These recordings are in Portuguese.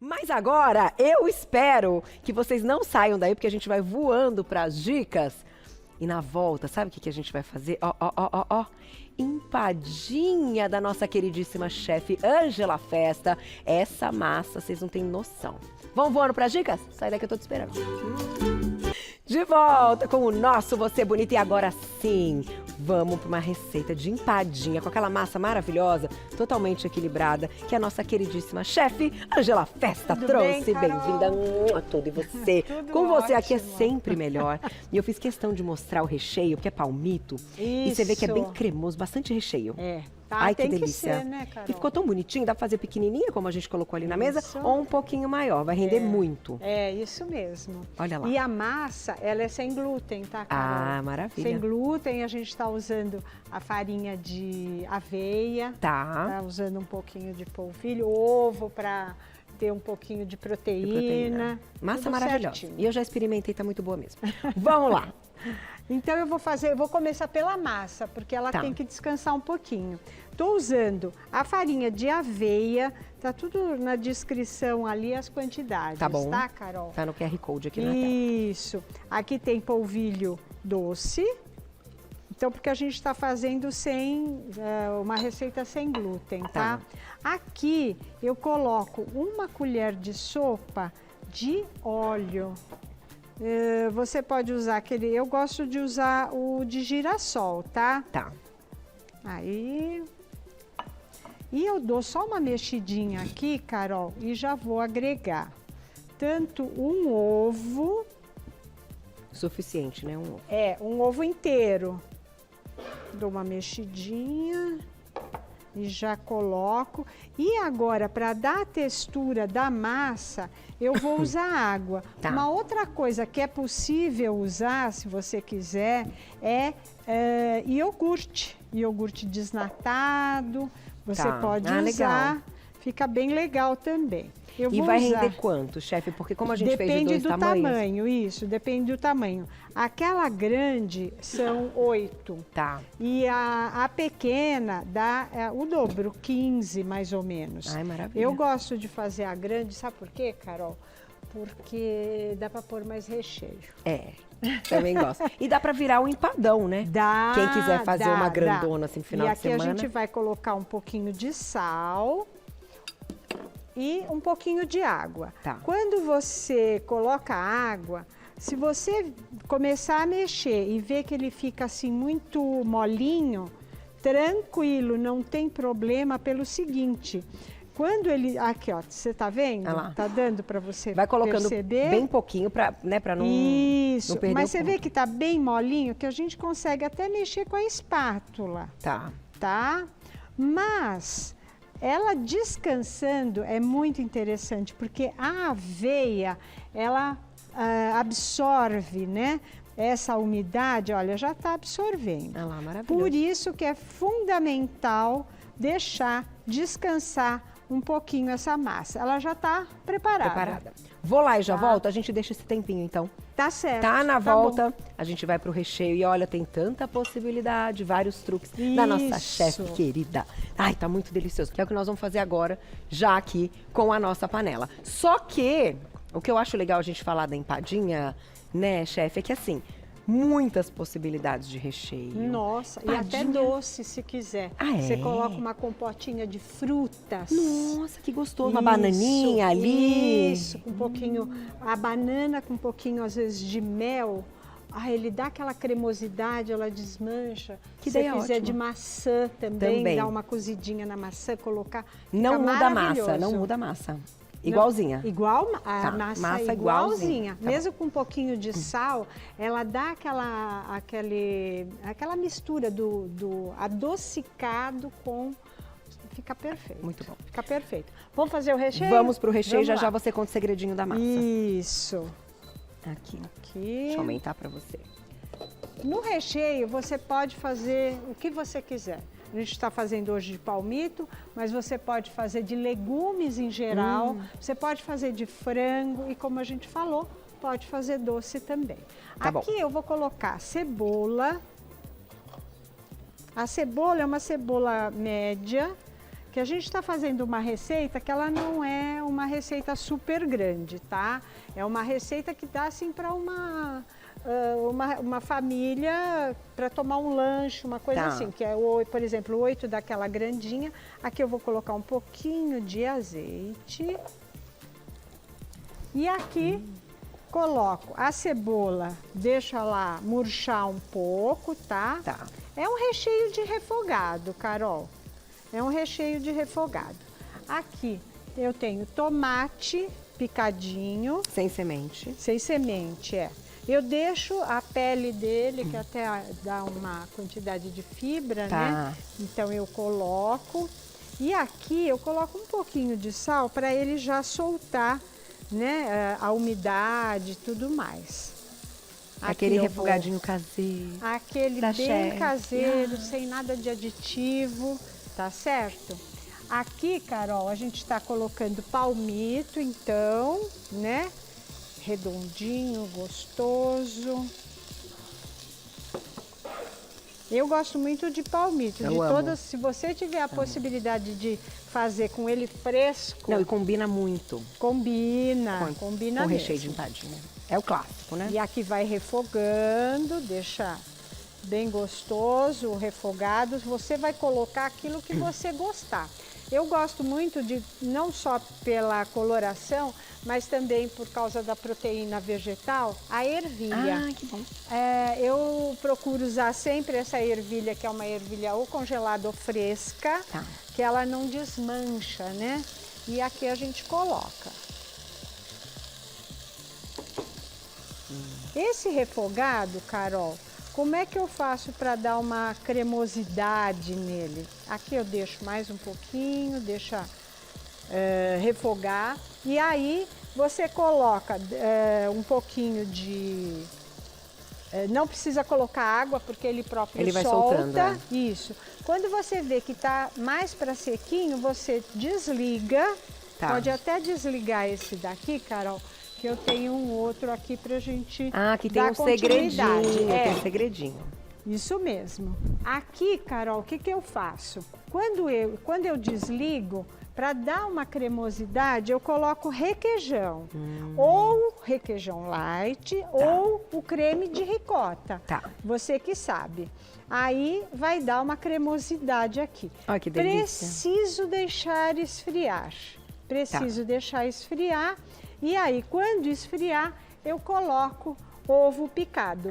Mas agora eu espero que vocês não saiam daí, porque a gente vai voando para as dicas. E na volta, sabe o que a gente vai fazer? Ó. Empadinha da nossa queridíssima chefe Ângela Festa. Essa massa, vocês não têm noção. Vamos voando para as dicas? Sai daí que eu tô te esperando. De volta com o nosso Você Bonita. E agora sim, vamos para uma receita de empadinha com aquela massa maravilhosa, totalmente equilibrada, que a nossa queridíssima chefe Ângela Festa trouxe. Bem-vinda a tudo. E você? Tudo com você aqui é ótimo. sempre melhor. E eu fiz questão de mostrar o recheio, porque é palmito. E você vê que é bem cremoso, bastante recheio. É. Tá, Ai, tem que delícia. ser, né, Carol? E ficou tão bonitinho, dá pra fazer pequenininha, como a gente colocou ali na mesa, Isso. ou um pouquinho maior, vai render muito. É, isso mesmo. Olha lá. E a massa, ela é sem glúten, tá, Carol? Ah, maravilha. Sem glúten, a gente está usando a farinha de aveia. Tá. Usando um pouquinho de polvilho, ovo para ter um pouquinho de proteína. Massa tudo maravilhosa. certinho. E eu já experimentei, tá muito boa mesmo. Vamos lá. Então eu vou começar pela massa, porque ela Tá. tem que descansar um pouquinho. Estou usando a farinha de aveia, tá tudo na descrição ali as quantidades, Tá bom. tá, Carol? Tá no QR Code aqui na tela. Isso. Aqui tem polvilho doce. Então, porque a gente está fazendo uma receita sem glúten, tá? Aqui eu coloco uma colher de sopa de óleo. Você pode usar aquele... Eu gosto de usar o de girassol, tá? Tá. Aí... E eu dou só uma mexidinha aqui, Carol, e já vou agregar tanto um ovo... Suficiente, né? Um ovo. um ovo inteiro. Dou uma mexidinha e já coloco. E agora, para dar a textura da massa, eu vou usar água. Tá. Uma outra coisa que é possível usar, se você quiser, é iogurte. Iogurte desnatado, você Tá. pode Ah, usar. legal. Fica bem legal também. Eu E vou vai usar. render quanto, chefe? Porque como a gente fez de Depende dois do tamanhos... tamanho, isso, depende do tamanho. Aquela grande são 8. Tá. E a pequena dá o dobro, 15 mais ou menos. Ai, maravilha. Eu gosto de fazer a grande, sabe por quê, Carol? Porque dá para pôr mais recheio. Também gosto. E dá pra virar um empadão, né? Dá. Quem quiser fazer uma dá. grandona assim no final e de semana. aqui a gente vai colocar um pouquinho de sal e um pouquinho de água. Tá. Quando você coloca a água, se você começar a mexer e ver que ele fica assim muito molinho, tranquilo, não tem problema pelo seguinte. Quando ele... Aqui, ó, você tá vendo? Ah lá. Tá dando para você Vai colocando perceber? bem pouquinho pra, né, pra não, Isso, não perder mas o você ponto. vê que tá bem molinho, que a gente consegue até mexer com a espátula, Tá. tá? Mas ela descansando é muito interessante, porque a aveia, ela absorve, né? Essa umidade, olha, já tá absorvendo. Ah lá, maravilhoso. Por isso que é fundamental deixar descansar um pouquinho essa massa. Ela já tá preparada. Vou lá e já Tá. volto, a gente deixa esse tempinho então. Tá certo. Tá na bom. volta, a gente vai pro recheio e olha, tem tanta possibilidade, vários truques da nossa Isso. chefe querida. Ai, tá muito delicioso. Que é o que nós vamos fazer agora, já aqui com a nossa panela. Só que, o que eu acho legal a gente falar da empadinha, né, chefe, é que assim, muitas possibilidades de recheio. Nossa, e até Empadinha. doce, se quiser. Ah, é? Você coloca uma compotinha de frutas. Nossa, que gostoso. Uma bananinha ali. Isso, com um pouquinho, a banana com um pouquinho, às vezes, de mel. Ah, ele dá aquela cremosidade, ela desmancha. Que Se você ideia quiser ótima. de maçã também, Também. dar uma cozidinha na maçã, colocar. Não fica muda a massa, maravilhoso. não muda a massa. Igualzinha. Igual a Tá, massa, massa igualzinha. igualzinha. Tá Mesmo com um pouquinho de sal, ela dá aquela mistura do adocicado com... Fica perfeito. Muito bom. Fica perfeito. Vamos fazer o recheio? Vamos pro recheio, Vamos já lá. já você conta o segredinho da massa. Isso. Aqui. Aqui. Deixa eu aumentar pra você. No recheio, você pode fazer o que você quiser. A gente está fazendo hoje de palmito, mas você pode fazer de legumes em geral, você pode fazer de frango e, como a gente falou, pode fazer doce também. Tá bom. Aqui eu vou colocar cebola. A cebola é uma cebola média, que a gente está fazendo uma receita que ela não é uma receita super grande, tá? É uma receita que dá assim para uma família, para tomar um lanche, uma coisa assim, que é, por exemplo, 8 daquela grandinha. Aqui eu vou colocar um pouquinho de azeite. E aqui coloco a cebola, deixa lá murchar um pouco, tá? É um recheio de refogado, Carol. É um recheio de refogado. Aqui eu tenho tomate picadinho. Sem semente. Sem semente, é. Eu deixo a pele dele, que até dá uma quantidade de fibra, né? Então eu coloco. E aqui eu coloco um pouquinho de sal para ele já soltar, né, a umidade e tudo mais. Aquele refogadinho caseiro. Aquele bem caseiro, sem nada de aditivo, tá certo? Aqui, Carol, a gente está colocando palmito, então, né? Redondinho, gostoso. Eu gosto muito de palmito. Se você tiver a possibilidade de fazer com ele fresco... Não, e combina muito. Combina com mesmo. Recheio de empadinha. É o clássico, né? E aqui vai refogando, deixa bem gostoso o refogado. Você vai colocar aquilo que você gostar. Eu gosto muito de, não só pela coloração, mas também por causa da proteína vegetal, a ervilha. Ah, que bom. Eu procuro usar sempre essa ervilha, que é uma ervilha ou congelada ou fresca, que ela não desmancha, né? E aqui a gente coloca. Esse refogado, Carol, como é que eu faço para dar uma cremosidade nele? Aqui eu deixo mais um pouquinho, deixa refogar. E aí você coloca um pouquinho de... não precisa colocar água, porque ele próprio ele vai solta. Soltando, Isso. Quando você vê que está mais para sequinho, você desliga. Pode até desligar esse daqui, Carol, que eu tenho um outro aqui pra gente que tem dar um segredinho. Tem um segredinho. Isso mesmo. Aqui, Carol, o que eu faço? Quando eu desligo, para dar uma cremosidade, eu coloco requeijão. Ou requeijão light, ou o creme de ricota. Você que sabe. Aí vai dar uma cremosidade aqui. Olha que delícia. Preciso deixar esfriar. Preciso deixar esfriar. E aí, quando esfriar, eu coloco ovo picado.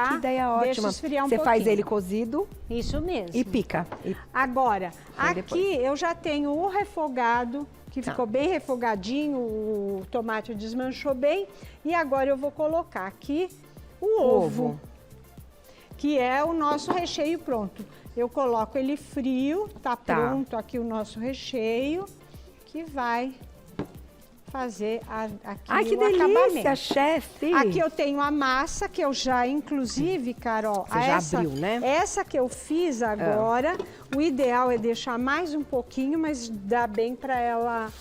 Que ideia ótima. Deixa esfriar um Você pouquinho. faz ele cozido. Isso mesmo. E pica. Agora, aqui eu já tenho o refogado, que ficou bem refogadinho, o tomate desmanchou bem. E agora eu vou colocar aqui o ovo, que é o nosso recheio pronto. Eu coloco ele frio, tá pronto aqui o nosso recheio, que vai fazer aqui que o delícia, acabamento. chefe! Aqui eu tenho a massa que eu já, inclusive, Carol, você já abriu, né? Essa que eu fiz agora, o ideal é deixar mais um pouquinho, mas dá bem para ela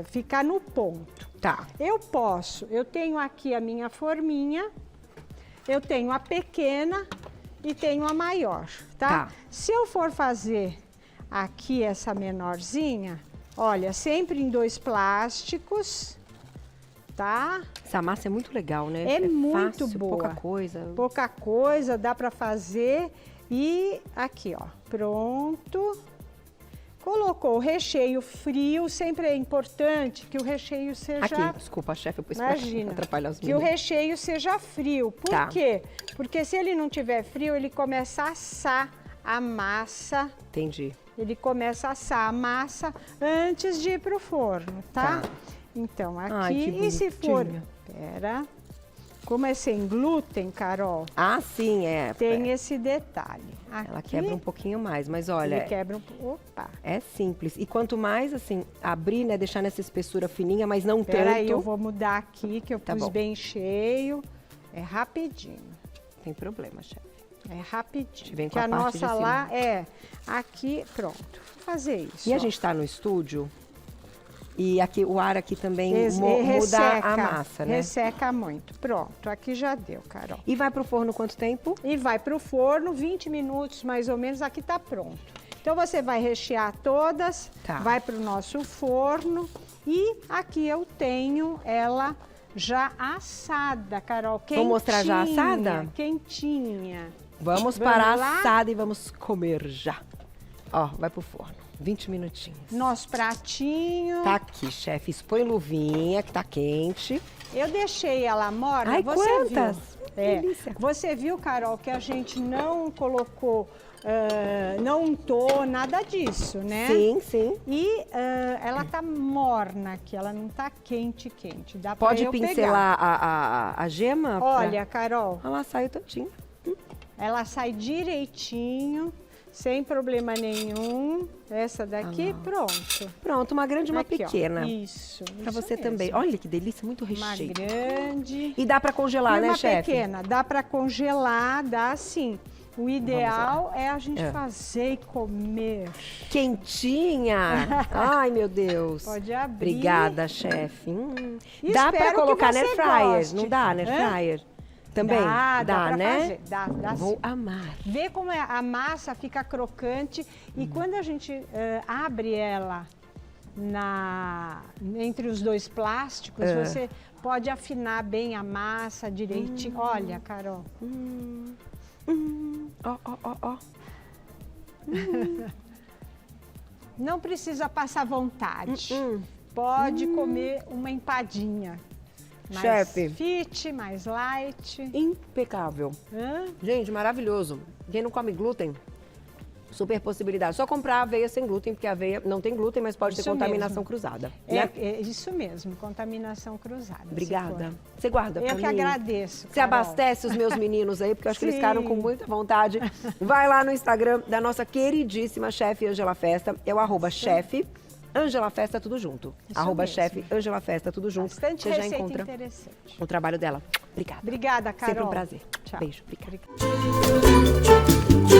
ficar no ponto. Eu tenho aqui a minha forminha, eu tenho a pequena e tenho a maior, Se eu for fazer aqui essa menorzinha, olha, sempre em 2 plásticos, tá? Essa massa é muito legal, né? É muito fácil, boa. pouca coisa. Pouca coisa, dá para fazer. E aqui, ó, pronto. Colocou o recheio frio, sempre é importante que o recheio seja... Aqui, desculpa, chefe, eu pus pra atrapalhar os meninos. Que o recheio seja frio. Por quê? Porque se ele não tiver frio, ele começa a assar a massa. Entendi. Ele começa a assar a massa antes de ir pro forno, tá? Então, aqui, e se for... Como é sem glúten, Carol... sim, é. Tem esse detalhe. Aqui, ela quebra um pouquinho mais, mas olha... Ele quebra um pouco... Opa! É simples. E quanto mais, assim, abrir, né, deixar nessa espessura fininha, mas não tanto... Peraí, eu vou mudar aqui, que eu pus bem cheio. É rapidinho. Não tem problema, chefe. É rapidinho. Vem com que a parte nossa de cima. lá aqui, pronto. Vou fazer isso. E a gente tá no estúdio? E aqui o ar aqui também muda a massa, né? Resseca muito. Pronto, aqui já deu, Carol. E vai pro forno quanto tempo? E vai pro forno 20 minutos mais ou menos, aqui tá pronto. Então você vai rechear todas, vai pro nosso forno e aqui eu tenho ela já assada, Carol. Quentinha. Vou mostrar já assada? Quentinha. Vamos para a assada e vamos comer já. Ó, vai pro forno. 20 minutinhos. Nosso pratinho. Tá aqui, chefe. Põe luvinha, que tá quente. Eu deixei ela morna. Ai, você quantas? viu? Delícia. Você viu, Carol, que a gente não colocou, não untou, nada disso, né? Sim, sim. E ela tá morna aqui, ela não tá quente. Dá pra Pode eu pincelar pegar. a gema? Olha, Carol. Ela saiu todinha. Ela sai direitinho, sem problema nenhum. Essa daqui, pronto. Pronto, uma grande e uma Aqui, pequena. Ó. Isso. Pra você mesmo. também. Olha que delícia, muito recheio. Uma grande. E dá pra congelar, e né, uma chefe? pequena, dá pra congelar, dá sim. O ideal é a gente fazer e comer. Quentinha! Ai, meu Deus. Pode abrir. Obrigada, chefe. Dá pra colocar na air fryer? Não dá na air fryer? Também? Dá pra né? fazer. Dá Vou sim. amar. Vê como a massa fica crocante e quando a gente abre ela entre os dois plásticos, você pode afinar bem a massa direitinho. Olha, Carol. Ó. Não precisa passar vontade. Pode comer uma empadinha. Mais Chefe. fit, mais light. Impecável. Gente, maravilhoso. Quem não come glúten, super possibilidade. Só comprar aveia sem glúten, porque a aveia não tem glúten, mas pode ter contaminação cruzada. Né? É isso mesmo, contaminação cruzada. Obrigada. Você guarda pra Eu mim? que agradeço, Você Carol. abastece os meus meninos aí, porque eu acho que eles Sim. ficaram com muita vontade. Vai lá no Instagram da nossa queridíssima chefe Ângela Festa. É o @chefe Ângela Festa, tudo junto. @chefe Ângela Festa, tudo junto. Bastante Você já receita encontra interessante. o trabalho dela. Obrigada. Obrigada, Carol. Sempre um prazer. Tchau. Beijo. Obrigada. Obrigada.